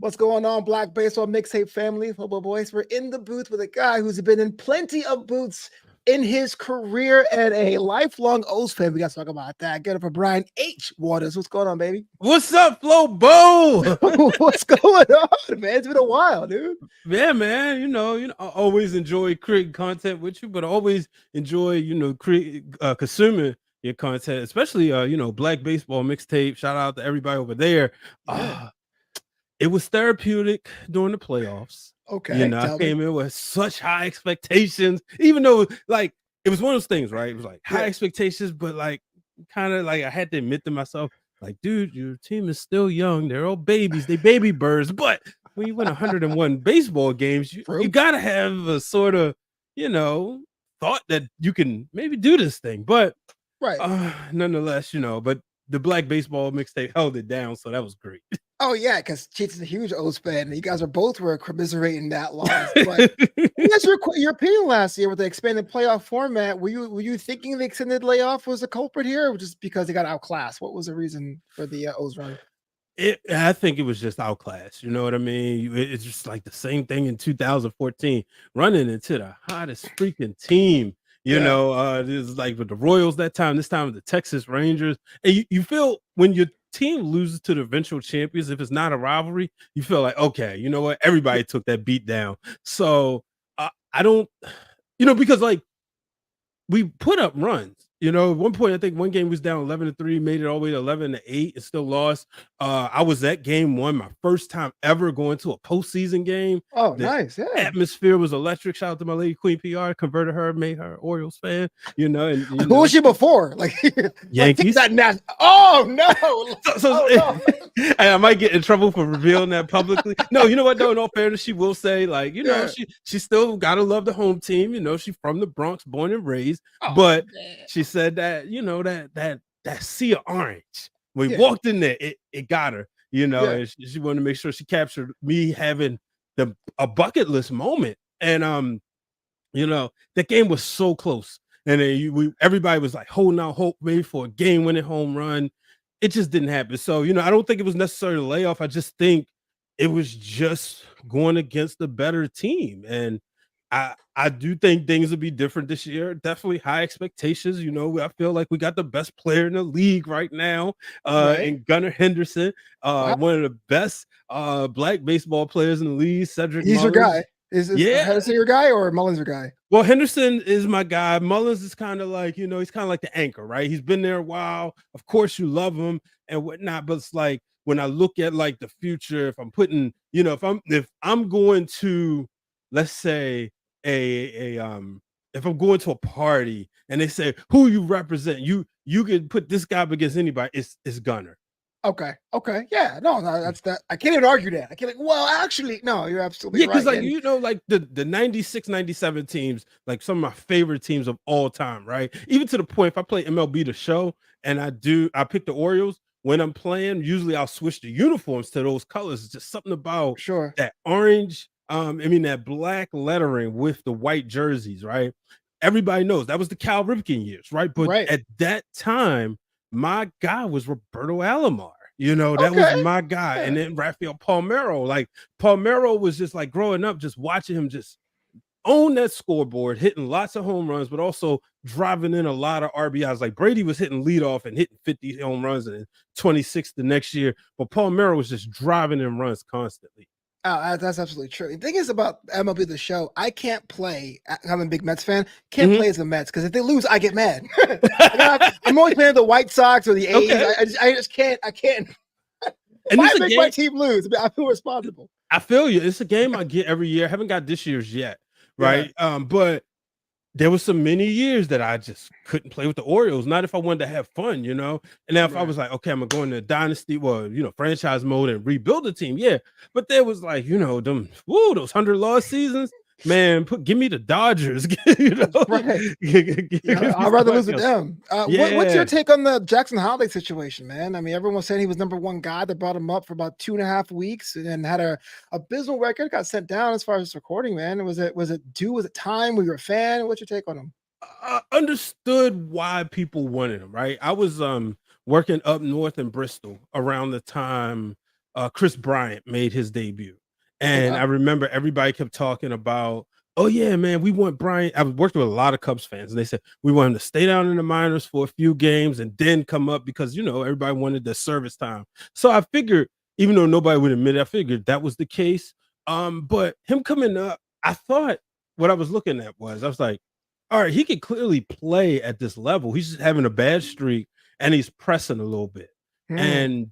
What's going on, Black Baseball Mixtape family? Flobo Boyce. We're in the booth with a guy who's been in plenty of booths in his career and a lifelong O's fan. We got to talk about that. Get up for Brian H. Waters. What's going on, baby? What's up, Flobo? What's going on, man? It's been a while, dude. Yeah, man. I always enjoy creating content with you, but I always enjoy, consuming your content, especially, Black Baseball Mixtape. Shout out to everybody over there. Yeah. It was therapeutic during the playoffs. Okay, I tell me. came in with such high expectations, even though like it was one of those things, right? It was like high expectations, but like kind of like I had to admit to myself, like, dude, your team is still young. They're all babies, they baby birds. But when you win 101 baseball games, you gotta have a sort of, thought that you can maybe do this thing. But nonetheless, but the Black Baseball Mixtape held it down, so that was great. Oh yeah, because Cheats is a huge O's fan, and you guys were commiserating that loss. But that's your opinion last year with the expanded playoff format. Were you thinking the extended layoff was the culprit here, or just because they got outclassed? What was the reason for the O's run? I think it was just outclassed. You know what I mean? It's just like the same thing in 2014, running into the hottest freaking team. This is like with the Royals that time. This time with the Texas Rangers, and you feel when your team loses to the eventual champions, if it's not a rivalry, you feel like, okay, you know what? Everybody took that beat down. So I don't, because like we put up runs. At one point, I think one game was down 11-3, made it all the way to 11-8, and still lost. I was at game one, my first time ever going to a postseason game. Oh, nice. Yeah. Atmosphere was electric. Shout out to my lady Queen PR, converted her, made her Orioles fan. And who was she before? Like Yankees. Oh no. I might get in trouble for revealing that publicly. No, you know what? No, in all fairness, she will say, like, she still gotta love the home team. She's from the Bronx, born and raised. But she said that, that sea of orange. When we walked in there, it got her, and she wanted to make sure she captured me having a bucket list moment. And the game was so close. And then everybody was like holding out hope, maybe for a game-winning home run. It just didn't happen. So, I don't think it was necessarily a layoff. I just think it was just going against a better team. And I do think things will be different this year. Definitely high expectations. I feel like we got the best player in the league right now, in Gunnar Henderson, one of the best Black baseball players in the league. Cedric He's Mullins. your guy. Is Henderson your guy or Mullins your guy? Well, Henderson is my guy. Mullins is kind of like, he's kind of like the anchor, right? He's been there a while. Of course, you love him and whatnot, but it's like when I look at like the future, if I'm putting, if I'm going to, let's say, if I'm going to a party and they say who you represent, you can put this guy up against anybody. It's Gunnar. Okay. Yeah. No, that's that. I can't even argue that. I can't actually, no, you're absolutely right. Because like the 96, 97 teams, like some of my favorite teams of all time, right? Even to the point if I play MLB The Show and I pick the Orioles, when I'm playing, usually I'll switch the uniforms to those colors. It's just something about that orange, that black lettering with the white jerseys, right? Everybody knows that was the Cal Ripken years, right? But at that time, my guy was Roberto Alomar. That was my guy. And then Rafael Palmeiro. Like Palmeiro was just like growing up, just watching him just own that scoreboard, hitting lots of home runs, but also driving in a lot of RBIs. Like Brady was hitting leadoff and hitting 50 home runs and 26 the next year. But Palmeiro was just driving in runs constantly. Oh, that's absolutely true. The thing is about MLB The Show, I can't play. I'm a big Mets fan. Can't play as the Mets because if they lose, I get mad. I'm always playing the White Sox or the A's. Okay. I just can't. I can't. And I make my team lose, I feel responsible. I feel you. It's a game I get every year. I haven't got this year's yet, right? Yeah. But there was so many years that I just couldn't play with the Orioles. Not if I wanted to have fun, And now if I was like, okay, I'm gonna go into dynasty, franchise mode and rebuild the team, yeah. But there was like, those 100-loss seasons. Man, give me the Dodgers. I'd rather lose with them. What's your take on the Jackson Holiday situation, man? I mean, everyone was saying he was number one guy. They brought him up for about 2.5 weeks and had a abysmal record. Got sent down as far as recording, man. Was it time? Were you a fan? What's your take on him? I understood why people wanted him, right? I was working up north in Bristol around the time Chris Bryant made his debut. And wow. I remember everybody kept talking about, oh yeah, man, we want Bryant. I was working with a lot of Cubs fans, and they said we want him to stay down in the minors for a few games and then come up because everybody wanted the service time. So I figured, even though nobody would admit it, I figured that was the case. But him coming up, I thought what I was looking at was I was like, all right, he can clearly play at this level. He's just having a bad streak and he's pressing a little bit. And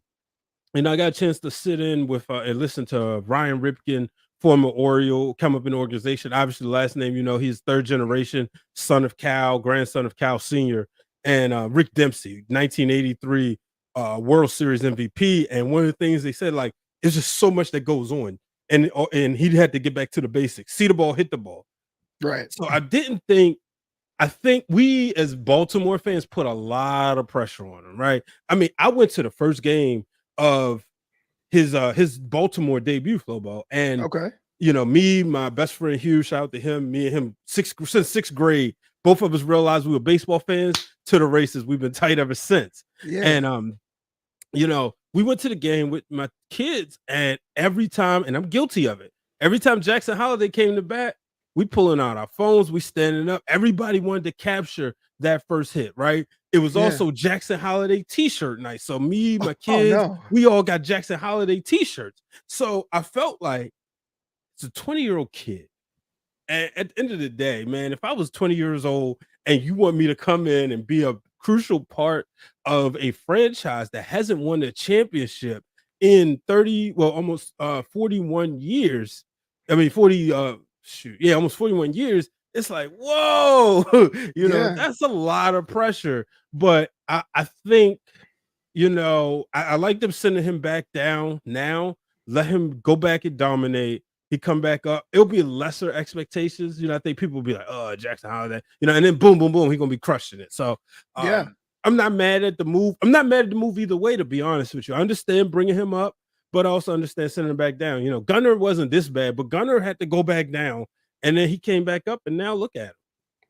I got a chance to sit in with and listen to Ryan Ripken, former Oriole, come up in the organization. Obviously, the last name, he's third generation, son of Cal, grandson of Cal Sr., and Rick Dempsey, 1983 World Series MVP. And one of the things they said, like, it's just so much that goes on. And he had to get back to the basics, see the ball, hit the ball. Right. So I think we as Baltimore fans put a lot of pressure on him, right? I mean, I went to the first game of his Baltimore debut, Flobo, and Okay. me, my best friend Hugh, shout out to him, me and him since sixth grade, both of us realized we were baseball fans to the races. We've been tight ever since. Yeah. And we went to the game with my kids, and every time, and I'm guilty of it, every time Jackson Holiday came to bat, we pulling out our phones, we standing up. Everybody wanted to capture that first hit, right? It was also Jackson Holiday t-shirt night. So me, my kids, we all got Jackson Holiday t-shirts. So I felt like it's a 20-year-old kid. And at the end of the day, man, if I was 20 years old and you want me to come in and be a crucial part of a franchise that hasn't won a championship in almost 41 years. I mean, almost 41 years. It's like, whoa, that's a lot of pressure. But I think, I like them sending him back down now. Let him go back and dominate. He come back up. It'll be lesser expectations. I think people will be like, oh, Jackson Holiday, and then boom, boom, boom, he's gonna be crushing it. So I'm not mad at the move. I'm not mad at the move either way, to be honest with you. I understand bringing him up, but I also understand sending him back down. Gunnar wasn't this bad, but Gunnar had to go back down, and then he came back up, and now look at him.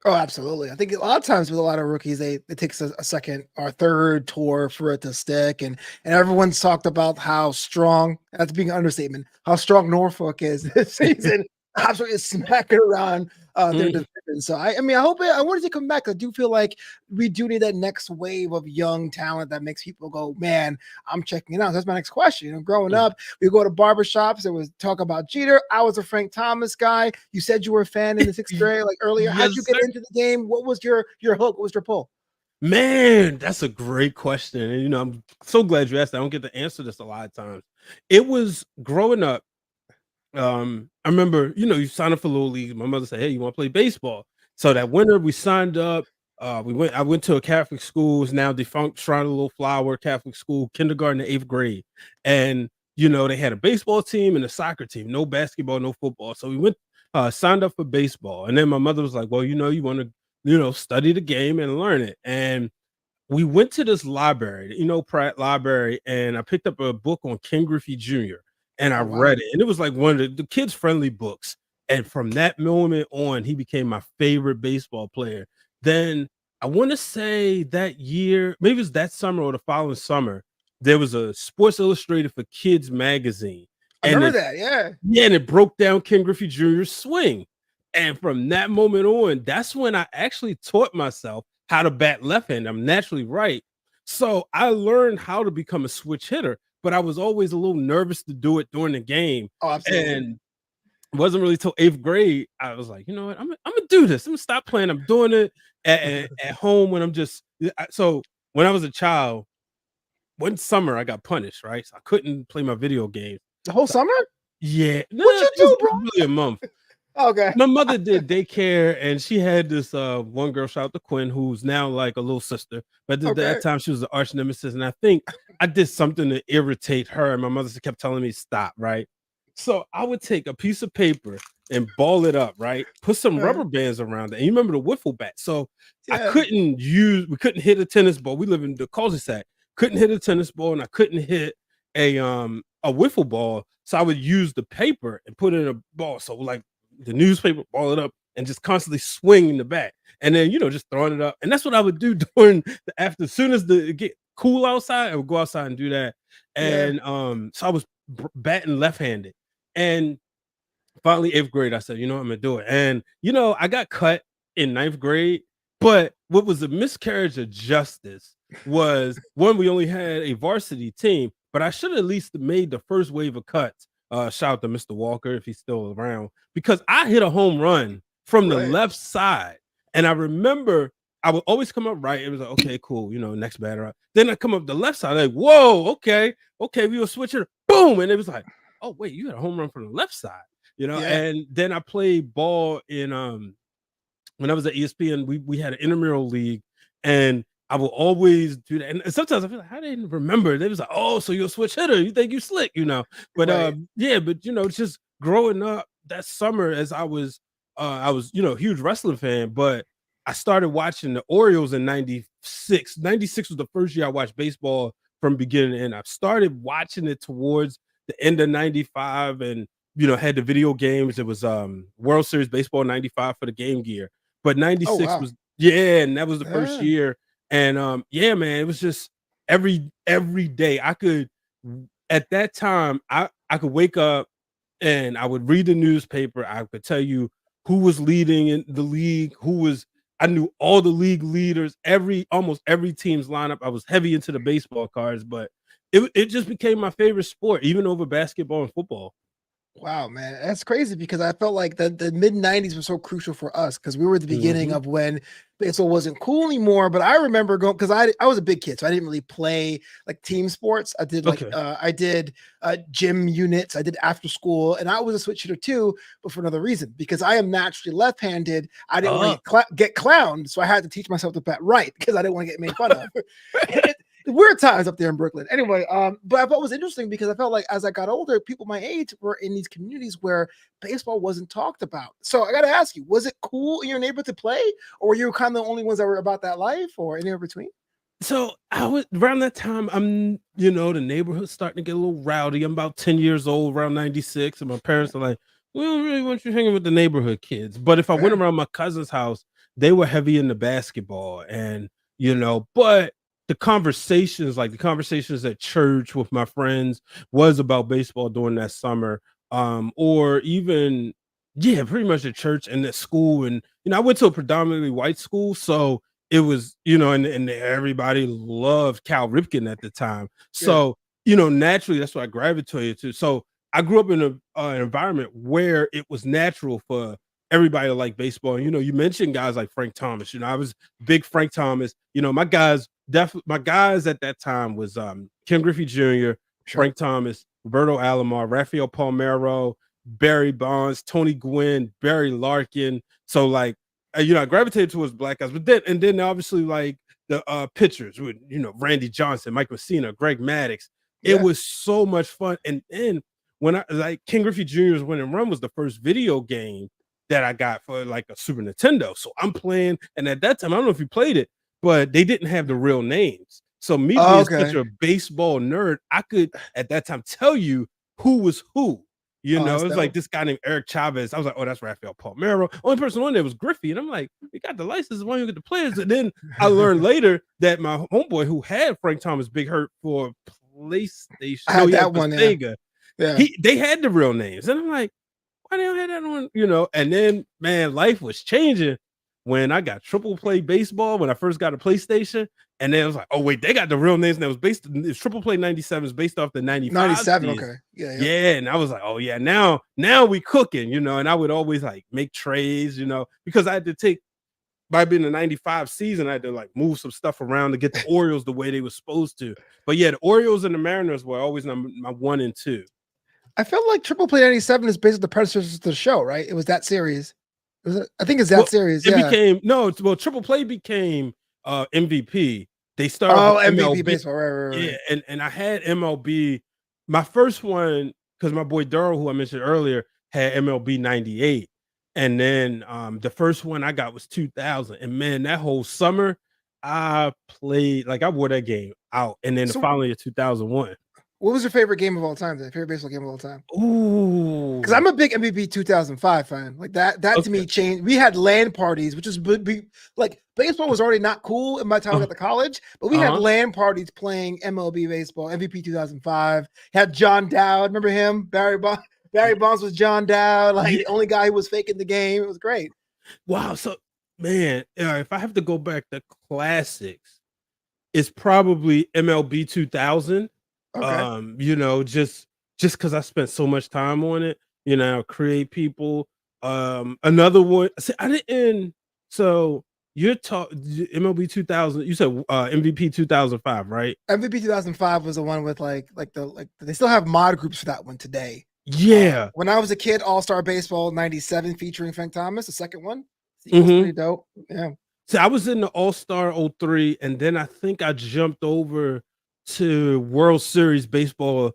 Oh, absolutely. I think a lot of times with a lot of rookies, it takes a second or third tour for it to stick. And everyone's talked about how strong, that's being an understatement, how strong Norfolk is this season. Absolutely smacking around their division. So I wanted to come back. I do feel like we do need that next wave of young talent that makes people go, man, I'm checking it out. That's my next question. Growing up, we go to barbershops. There was talk about Jeter. I was a Frank Thomas guy. You said you were a fan in the sixth grade, like earlier. How'd you get into the game? What was your hook? What was your pull? Man, that's a great question. And I'm so glad you asked that. I don't get to answer this a lot of times. It was growing up. I remember, you signed up for Little League. My mother said, hey, you want to play baseball? So that winter we signed up. I went to a Catholic school, it's now defunct Shrine of the Little Flower Catholic school, kindergarten to 8th grade. And, they had a baseball team and a soccer team, no basketball, no football. So we went, signed up for baseball. And then my mother was like, well, you want to, study the game and learn it. And we went to this library, Pratt Library, and I picked up a book on Ken Griffey Jr. and I read it, and it was like one of the kids-friendly books. And from that moment on, he became my favorite baseball player. Then I want to say that year, maybe it was that summer or the following summer, there was a Sports Illustrated for Kids magazine. I remember that, yeah. Yeah, and it broke down Ken Griffey Jr.'s swing. And from that moment on, that's when I actually taught myself how to bat left-handed. I'm naturally right. So I learned how to become a switch hitter, but I was always a little nervous to do it during the game. Oh, absolutely. And it wasn't really till 8th grade. I was like, you know what? I'm gonna do this. I'm gonna stop playing. I'm doing it at home when I'm just. So when I was a child, one summer I got punished, right? So I couldn't play my video games. The whole summer? Yeah. What'd you do, bro? Really a month. Okay. My mother did daycare, and she had this one girl, shout out to Quinn, who's now like a little sister. But at that time, she was an arch nemesis, and I think I did something to irritate her. And my mother kept telling me stop, right? So I would take a piece of paper and ball it up, right? Put some rubber bands around it. And you remember the wiffle bat? So we couldn't hit a tennis ball. We live in the cul-de-sac. Couldn't hit a tennis ball, and I couldn't hit a wiffle ball. So I would use the paper and put it in a ball. So like the newspaper, ball it up, and just constantly swing in the bat, and then just throwing it up. And that's what I would do during as soon as it get cool outside, I would go outside and do that. And so I was batting left-handed. And finally, 8th grade, I said, you know, I'm gonna do it. And I got cut in 9th grade, but what was a miscarriage of justice was one, we only had a varsity team, but I should have at least made the first wave of cuts. Shout out to Mr. Walker if he's still around, because I hit a home run from the left side. And I remember I would always come up right. It was like, okay, cool, next batter. Then I come up the left side, like, whoa, okay, we will switch it. Boom. And it was like, oh, wait, you had a home run from the left side. And then I played ball in when I was at ESPN, we had an intramural league, and I will always do that. And sometimes I feel like, how they didn't remember. They was like, oh, so you're a switch hitter. You think you slick, But but just growing up that summer, as I was a huge wrestling fan, but I started watching the Orioles in 96. 96 was the first year I watched baseball from beginning to end. I started watching it towards the end of 95, and had the video games. It was World Series Baseball 95 for the Game Gear. But 96 was and that was the first year. And man, it was just every day I could, at that time, I could wake up and I would read the newspaper. I could tell you who was leading in the league, I knew all the league leaders, almost every team's lineup. I was heavy into the baseball cards, but it just became my favorite sport, even over basketball and football. Wow, man, that's crazy, because I felt like the mid 90s was so crucial for us, because we were at the beginning of when baseball wasn't cool anymore. But I remember going, because I was a big kid, so I didn't really play like team sports. I did I did gym units, I did after school, and I was a switch hitter too, but for another reason, because I am naturally left-handed. I didn't want to get clowned, so I had to teach myself to bat right, because I didn't want to get made fun of. Weird times up there in Brooklyn. Anyway, but I thought it was interesting, because I felt like as I got older, people my age were in these communities where baseball wasn't talked about. So I got to ask you, was it cool in your neighborhood to play, or were you kind of the only ones that were about that life, or anywhere between? So I was around that time, I'm, the neighborhood's starting to get a little rowdy. I'm about 10 years old, around 96. And my parents are like, we don't really want you hanging with the neighborhood kids. But if I went around my cousin's house, they were heavy into basketball, and, but the conversations at church with my friends was about baseball during that summer. Or even, pretty much at church and at school. And, I went to a predominantly white school. So it was, and everybody loved Cal Ripken at the time. So, naturally, that's what I gravitated to. So I grew up in an environment where it was natural for everybody to like baseball. And, you mentioned guys like Frank Thomas. I was big Frank Thomas. My guys at that time was Ken Griffey Jr., Frank Thomas, Roberto Alomar, Rafael Palmeiro, Barry Bonds, Tony Gwynn, Barry Larkin. So I gravitated towards black guys, but then obviously like the pitchers with Randy Johnson, Mike Messina, Greg Maddux. It was so much fun. And then when I Ken Griffey Jr.'s Win and Run was the first video game that I got for like a Super Nintendo. So I'm playing, and at that time, I don't know if you played it, but they didn't have the real names. So me being such a baseball nerd, I could at that time tell you who was who. It was like this guy named Eric Chavez. I was like, oh, that's Rafael Palmeiro. Only person on there was Griffey. And I'm like, you got the license, why don't you get the players? And then I learned later that my homeboy who had Frank Thomas Big Hurt for PlayStation, I had that one, Sega, they had the real names. And I'm like, why they don't have that on? And then, man, life was changing when I got triple play baseball, when I first got a PlayStation. And then I was like, oh, wait, they got the real names. And it was triple play 97 is based off the 95. 97, okay. Yeah. And I was like, oh, yeah, now we cooking, and I would always like make trades, because I had to take, by being the 95 season, I had to like move some stuff around to get the Orioles the way they were supposed to. But yeah, the Orioles and the Mariners were always my 1 and 2. I felt like Triple Play 97 is basically the predecessor to the show, right? It was that series. I think it's that series. Triple Play became MVP. They started MVP baseball, right. Yeah, and I had MLB. My first one, because my boy Durrell, who I mentioned earlier, had MLB 98. And then the first one I got was 2000. And man, that whole summer I played, like I wore that game out. And then the following year, 2001. What was your favorite game of all time? Then favorite baseball game of all time? Ooh, Because I'm a big MVP 2005 fan. Like that to me okay. changed. We had LAN parties, which was like baseball was already not cool in my time I got to college, but we had LAN parties playing MLB baseball. MVP 2005 had John Dowd. Remember him? Barry Bonds was John Dowd. Like the only guy who was faking the game. It was great. Wow. So, man, if I have to go back to classics, it's probably MLB 2000. Okay. You know, just because I spent so much time on it, you know, create people. Another one. See, I didn't. So you're talking MLB 2000. You said MVP 2005, right? MVP 2005 was the one with like they still have mod groups for that one today. Yeah. When I was a kid, All Star Baseball '97 featuring Frank Thomas, the second one. It was pretty dope. Yeah. So I was in the All-Star 03, and then I think I jumped over to World Series Baseball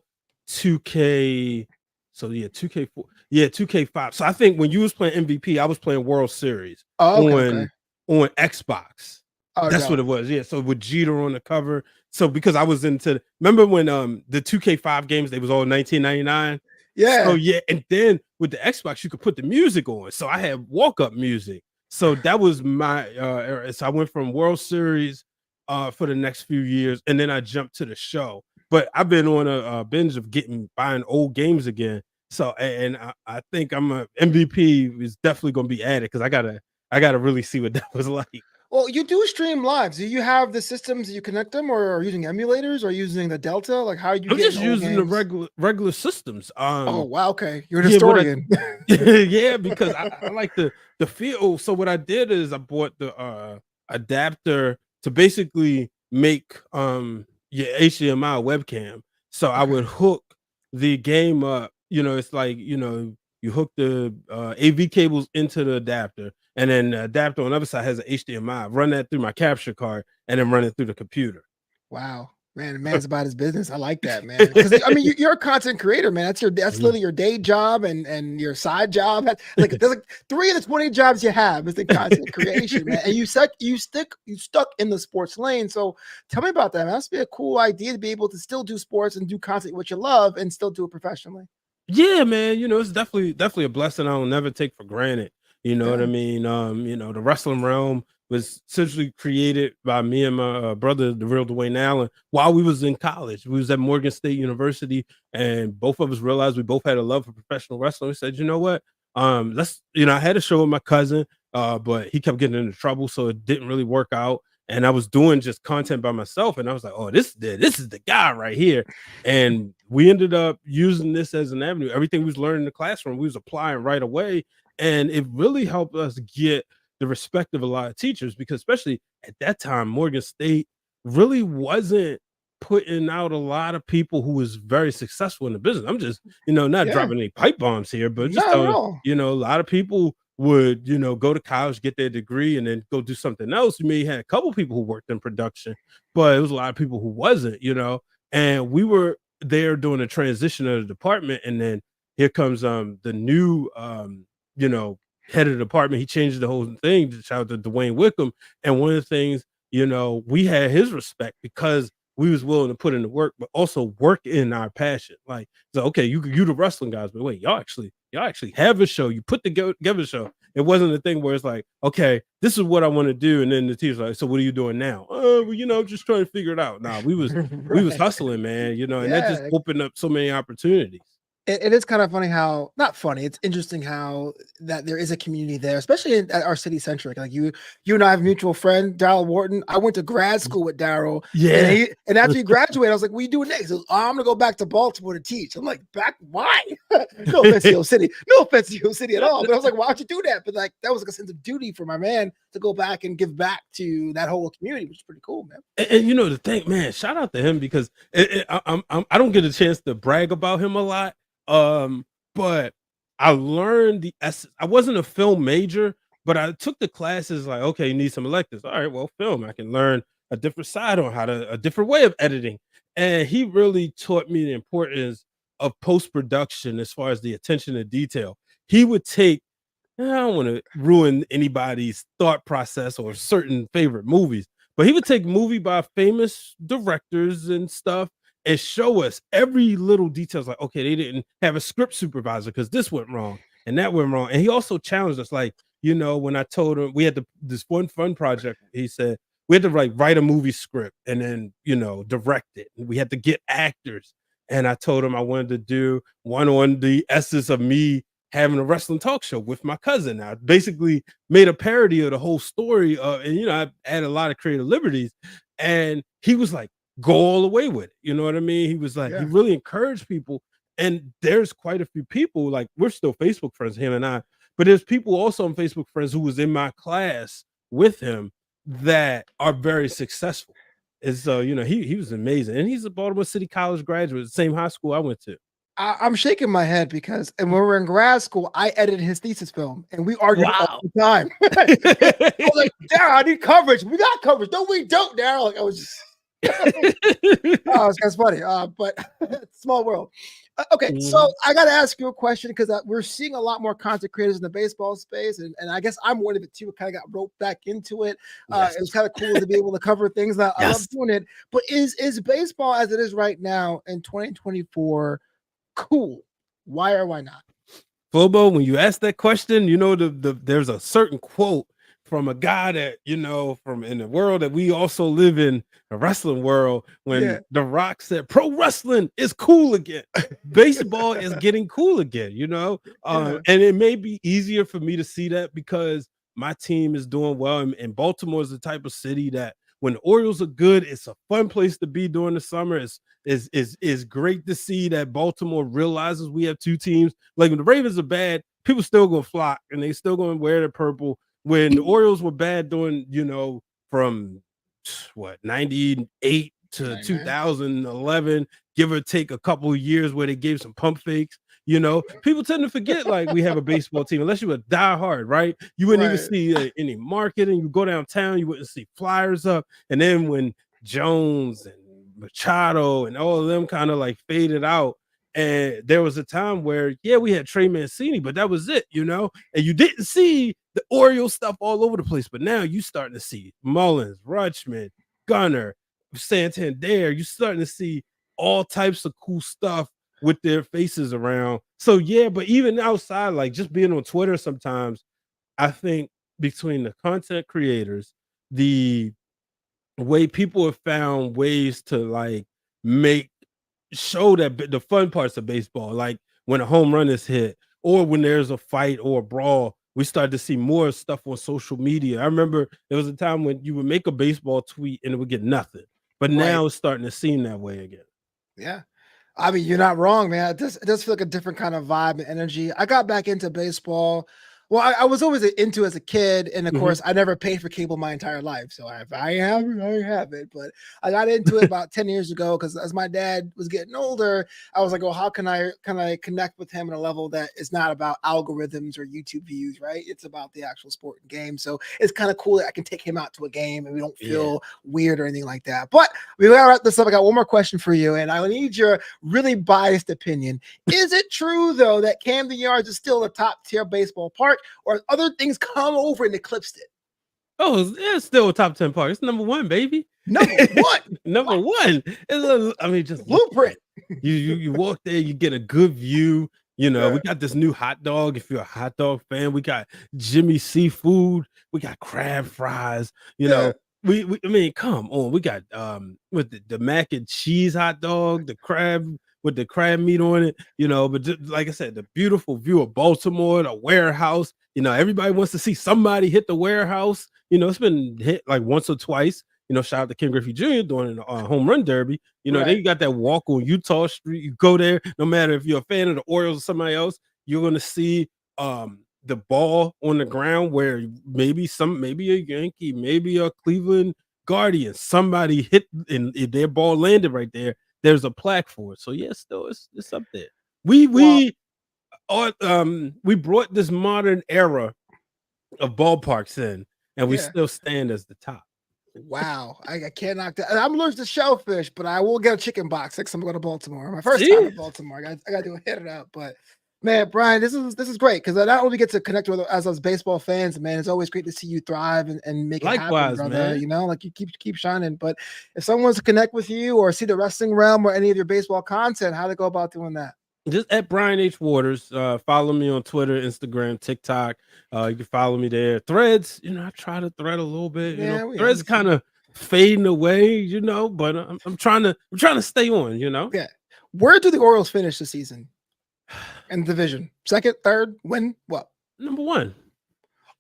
2K. So yeah, 2K4. Yeah, 2K5. So I think when you was playing MVP, I was playing World Series on Xbox. Oh, that's what it was. Yeah. So with Jeter on the cover. So because I was remember when the 2K5 games, they was all 1999. Yeah. So yeah, and then with the Xbox, you could put the music on. So I had walk-up music. So that was my era. So I went from World Series for the next few years, and then I jumped to the show. But I've been on a binge of buying old games again. So and I think I'm a MVP is definitely gonna be added because I gotta really see what that was like. Well, you do stream live. Do you have the systems that you connect them, or are you using emulators, or using the Delta? Like, how are you? I'm just getting using the regular systems. Oh wow, okay, you're a historian. Yeah, because I like the feel. So what I did is I bought the adapter to basically make your HDMI webcam. So I would hook the game up. You know, it's like you hook the AV cables into the adapter, and then the adapter on the other side has an HDMI. Run that through my capture card, and then run it through the computer. Wow, man, the man's about his business. I like that, man. Because I mean, you're a content creator, man. That's literally your day job and your side job. Like there's like 3 of the 20 jobs you have is the content creation, man. And you stuck in the sports lane. So tell me about that, man. That's be a cool idea to be able to still do sports and do content what you love and still do it professionally. Yeah, man. You know, it's definitely a blessing I'll never take for granted. You know what I mean? The wrestling realm was essentially created by me and my brother, the real Dwayne Allen, while we was in college. We was at Morgan State University, and both of us realized we both had a love for professional wrestling. We said, you know what? I had a show with my cousin, but he kept getting into trouble, so it didn't really work out. And I was doing just content by myself, and I was like, oh, this is the guy right here. And we ended up using this as an avenue. Everything we was learning in the classroom, we was applying right away. And it really helped us get the respect of a lot of teachers because especially at that time, Morgan State really wasn't putting out a lot of people who was very successful in the business. I'm just, not dropping any pipe bombs here, but just telling, a lot of people would, go to college, get their degree, and then go do something else. You may had a couple people who worked in production, but it was a lot of people who wasn't, and we were there doing a transition of the department. And then here comes the new head of the department. He changed the whole thing. Shout out to Dwayne Wickham. And one of the things, we had his respect because we was willing to put in the work, but also work in our passion. Like, so okay, you the wrestling guys, but wait, y'all actually have a show. You put together a show. It wasn't a thing where it's like, okay, this is what I want to do, and then the teacher's like, so what are you doing now? Just trying to figure it out. Nah, we was hustling, man. And that just opened up so many opportunities. It is kind of funny how, not funny, it's interesting how that there is a community there, especially at our city centric. Like you and I have a mutual friend, Daryl Wharton. I went to grad school with Daryl. Yeah. And after he graduated, I was like, what are you doing next? He goes, oh, I'm going to go back to Baltimore to teach. I'm like, back? Why? No offense to your city. No offense to your city at all. But I was like, why'd you do that? But like, that was like a sense of duty for my man to go back and give back to that whole community, which is pretty cool, man. And the thing, man, shout out to him because I don't get a chance to brag about him a lot. But I learned the essence. I wasn't a film major, but I took the classes like, okay, you need some electives. All right, well, film. I can learn a different side on a different way of editing. And he really taught me the importance of post-production as far as the attention to detail. He would take, I don't want to ruin anybody's thought process or certain favorite movies, but he would take movie by famous directors and stuff, and show us every little details. Like, okay, they didn't have a script supervisor because this went wrong and that went wrong. And he also challenged us, like, when I told him we had this one fun project, he said we had to write a movie script and then direct it. And we had to get actors. And I told him I wanted to do one on the essence of me having a wrestling talk show with my cousin. I basically made a parody of the whole story and I added a lot of creative liberties. And he was like, go all the way with it. You know what I mean? He was like, he really encouraged people. And there's quite a few people, like, we're still Facebook friends, him and I, but there's people also on Facebook friends who was in my class with him that are very successful. And so, he was amazing. And he's a Baltimore City College graduate, the same high school I went to. I'm shaking my head because, and when we were in grad school, I edited his thesis film, and we argued all the time. I was like, Daryl, I need coverage. We got coverage. No, we don't, Daryl. Like, I was just, it's kind of funny. But small world. Okay, so I got to ask you a question because we're seeing a lot more content creators in the baseball space, and I guess I'm one of the two who kind of got roped back into it. It was kind of cool to be able to cover things. I love doing it. But is baseball as it is right now in 2024 cool? Why or why not? Flobo, when you ask that question, there's a certain quote from a guy that from in the world that we also live in, the wrestling world, when The Rock said pro wrestling is cool again. Baseball is getting cool again, and it may be easier for me to see that because my team is doing well, and Baltimore is the type of city that when the Orioles are good, it's a fun place to be during the summer. It's great to see that Baltimore realizes we have two teams. Like, when the Ravens are bad, people still gonna flock and they still gonna wear the purple. When the Orioles were bad during, from 98 to 2011, give or take a couple of years where they gave some pump fakes, people tend to forget, like, we have a baseball team, unless you were die hard, right? You wouldn't even see any marketing. You go downtown, you wouldn't see flyers up. And then when Jones and Machado and all of them kind of like faded out, and there was a time where, we had Trey Mancini, but that was it, and you didn't see the Orioles stuff all over the place. But now you starting to see Mullins, Rutschman, Gunnar, Santander. You're starting to see all types of cool stuff with their faces around. So, but even outside, like just being on Twitter sometimes, I think between the content creators, the way people have found ways to like show that the fun parts of baseball, like when a home run is hit or when there's a fight or a brawl, we started to see more stuff on social media. I remember there was a time when you would make a baseball tweet and it would get nothing, but now it's starting to seem that way again. Yeah. I mean, you're not wrong, man. It does feel like a different kind of vibe and energy. I got back into baseball. Well, I was always into as a kid, and of course, I never paid for cable my entire life. So if I have it, I have it. But I got into it about 10 years ago because as my dad was getting older, I was like, well, how can I connect with him at a level that is not about algorithms or YouTube views, right? It's about the actual sport and game. So it's kind of cool that I can take him out to a game and we don't feel weird or anything like that. But we got to wrap this up. I got one more question for you, and I need your really biased opinion. Is it true, though, that Camden Yards is still a top-tier baseball park, or other things come over and eclipsed it? Oh, it's still a top 10 park. It's number one, baby. Number one. Number one. Just blueprint. You walk there, you get a good view. We got this new hot dog. If you're a hot dog fan, we got Jimmy Seafood. We got crab fries. I mean, come on. We got with the mac and cheese hot dog, the crab with the crab meat on it, but just, like I said, the beautiful view of Baltimore, the warehouse, everybody wants to see somebody hit the warehouse. It's been hit like once or twice. Shout out to Ken Griffey Jr. doing a home run derby. Then you got that walk on Utah Street. You go there, no matter if you're a fan of the Orioles or somebody else, you're going to see the ball on the ground where maybe a Yankee, maybe a Cleveland Guardian, somebody hit and if their ball landed right there, there's a plaque for it. So still it's up there. We brought this modern era of ballparks in, and we still stand as the top. Wow, I can't knock that. I'm allergic to shellfish, but I will get a chicken box next time I go to Baltimore. My first time in Baltimore, I got to hit it up. But Man, Brian, this is great because I not only get to connect with us baseball fans, man, it's always great to see you thrive and make it happen, Likewise, brother. man. You know, like you keep shining. But if someone wants to connect with you or see the wrestling realm or any of your baseball content, how to go about doing that? Just at Brian H. Waters. Follow me on Twitter, Instagram, TikTok. You can follow me there. Threads, I try to thread a little bit. Yeah, Threads kind of fading away, but I'm trying to stay on. Yeah. Where do the Orioles finish the season? In the division, second, third, win what? Number 1.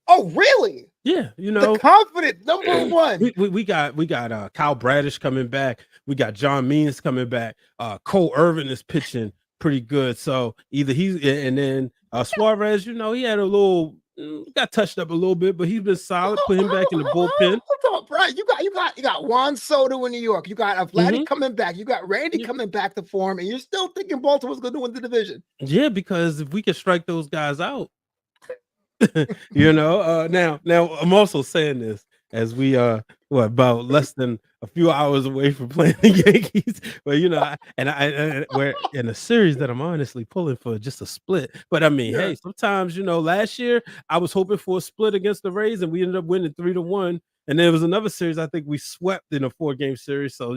Oh, really? Yeah, the confident number 1. We got Kyle Bradish coming back. We got John Means coming back. Cole Irvin is pitching pretty good. So either he's and then Suarez, he had a little got touched up a little bit, but he's been solid. Put him back in the bullpen. Hold on, Brian. You got Juan Soto in New York. You got Vladdy coming back. You got Randy coming back to form, and you're still thinking Baltimore's going to win the division. Yeah, because if we can strike those guys out, now I'm also saying this as we about less than a few hours away from playing the Yankees, but we're in a series that I'm honestly pulling for just a split. But I mean, hey, sometimes last year I was hoping for a split against the Rays, and we ended up winning 3-1. And there was another series I think we swept in a 4-game series. So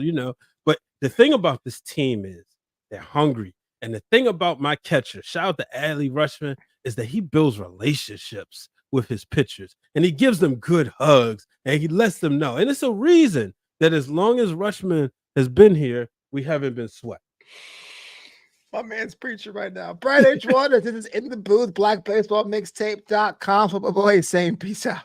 but the thing about this team is they're hungry, and the thing about my catcher, shout out to Adley Rutschman, is that he builds relationships with his pitchers, and he gives them good hugs, and he lets them know. And it's a reason that as long as Rutschman has been here, we haven't been swept. My man's preaching right now. Brian H. Waters, this is In the Booth, blackbaseballmixtape.com. Flobo Boyce saying peace out.